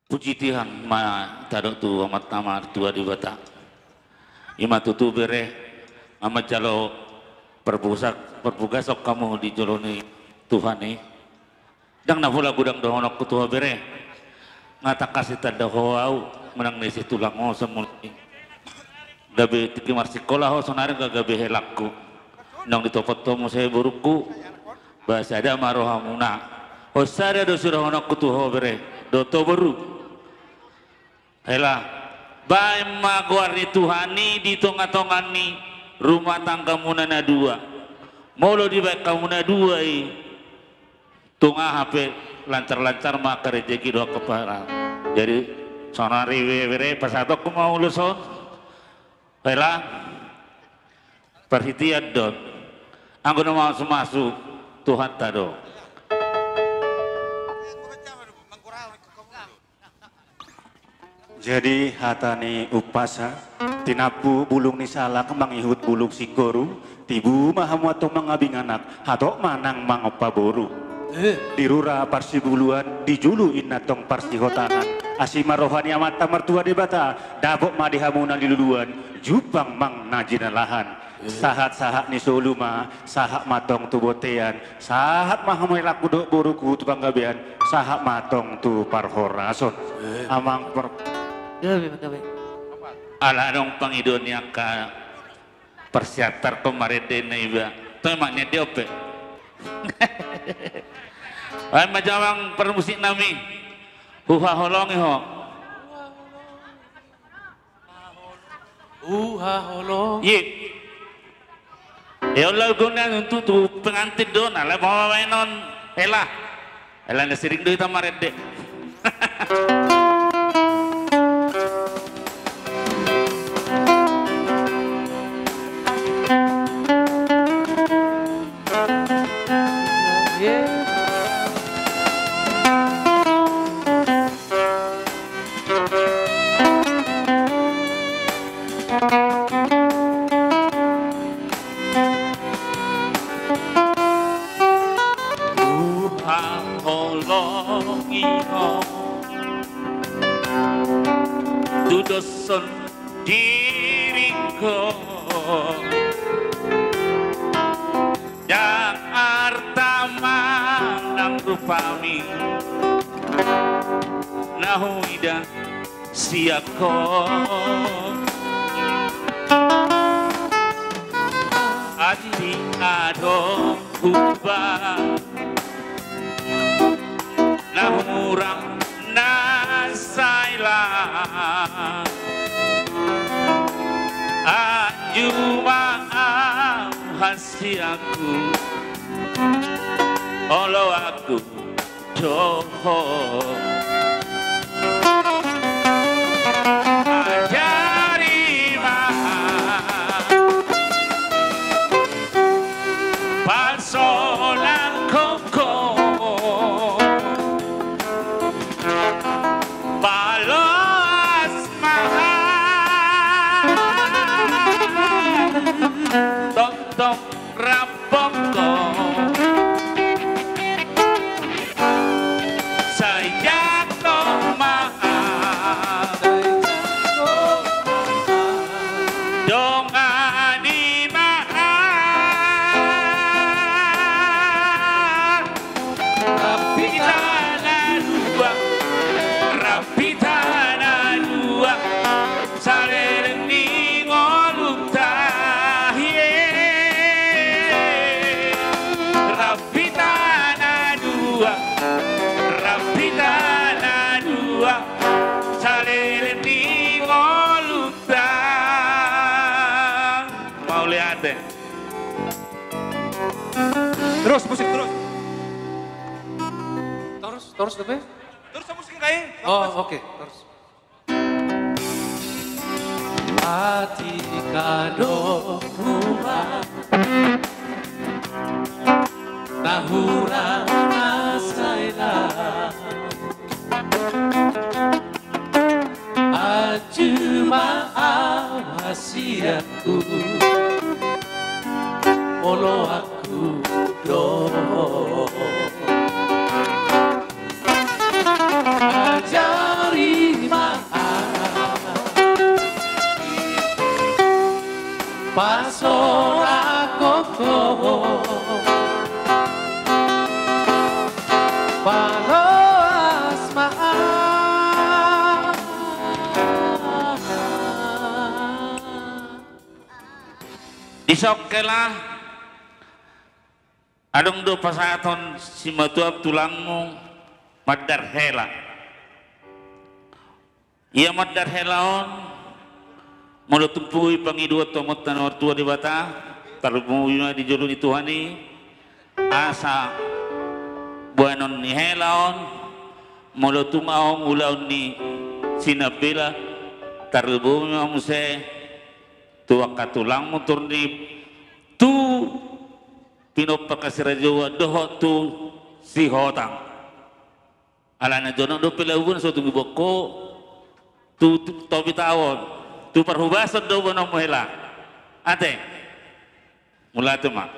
Puji Tuhan ma tadok tu amat nama tua di bata. Ima tutu bere amat jalo perbugasok kamu di joloni Tuhan ni. Dang na pula gudang dohonok kutua bere. Ngata kasih tanda hoau menang nesi tulang ho semuli. Gabe tiki marsikola ho sonare gabe helakku. Nang ditopot tomo saya buruku. Bahasa ada marohamuna. Hosada do surah honok kutua bere. Doto baru. Hela, bae magwari Tuhani di tonga-tongan ni rumah tangga munana dua. Molo di baik kamuna dua i. Tunga HP lancar-lancar maka rezeki doa kepala. Jadi sonari wewere pasatok ku mau luson. Hela, perhatian don. Anggo mau masuk Tuhan tado. Jadi hatani upasa tinapu bulung ni salah kembang ihut bulung si goru tibu mahamu atau mangabing anak hatok manang mangopa boru dirura parsi buluan dijulu inatong parsi hotangan asima rohani amata mertua debata dabok madihamuna diluluan jupang mang najina lahan sahat-sahat ni soluma sahat matong tu botean sahat mahamu laku dok boruku tu panggabean sahat matong tu parhorason amang Gabi. Ala dong pangidonya ka persiatar kemarin dena iba. Itu maknya diope. Ay majawang permusik nami. Huha holongi ho. Holong. Ye. Ya Allah guna untuk tu pengantin don ala bawa non. Ela na sering do ita marede. Dudoson diriku Jakarta manang rupami nahuida siako adi ado kubah nahurang nasaila anjuma hasiaku olo aku doho ajari palsolan koko Tong rapongko saya mahal dongani mahal rapi tanah dua salering ni ngoluta terus musik terus Tapi? terus musik kayak Oh, oke. Terus. Hati kado rumah Nahura nasaila Ajuma awasi aku Olo aku doh Ajari pasora koko palos maaf Isokkelah adong do pasaton si matuap tulangmu madar hela. Ia madar helaon mula tumpui pangidua tomot tan ortua di bata tarumuyuna di jolun Tuhani asa buanon ni helaon mula tumaong ulaon ni sinabela tarumuyuna muse tuwa katulang motor ni tu pinopakasirajawa doho tu si hotang alana jono do pelawun so tungi boko tu topi tawon tu perhubasan do bono mohela ate mula tu mak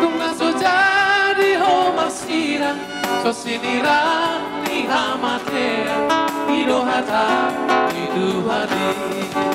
Kung naso jadi ho masirang so sinirang ni hamatea idohata iduhadi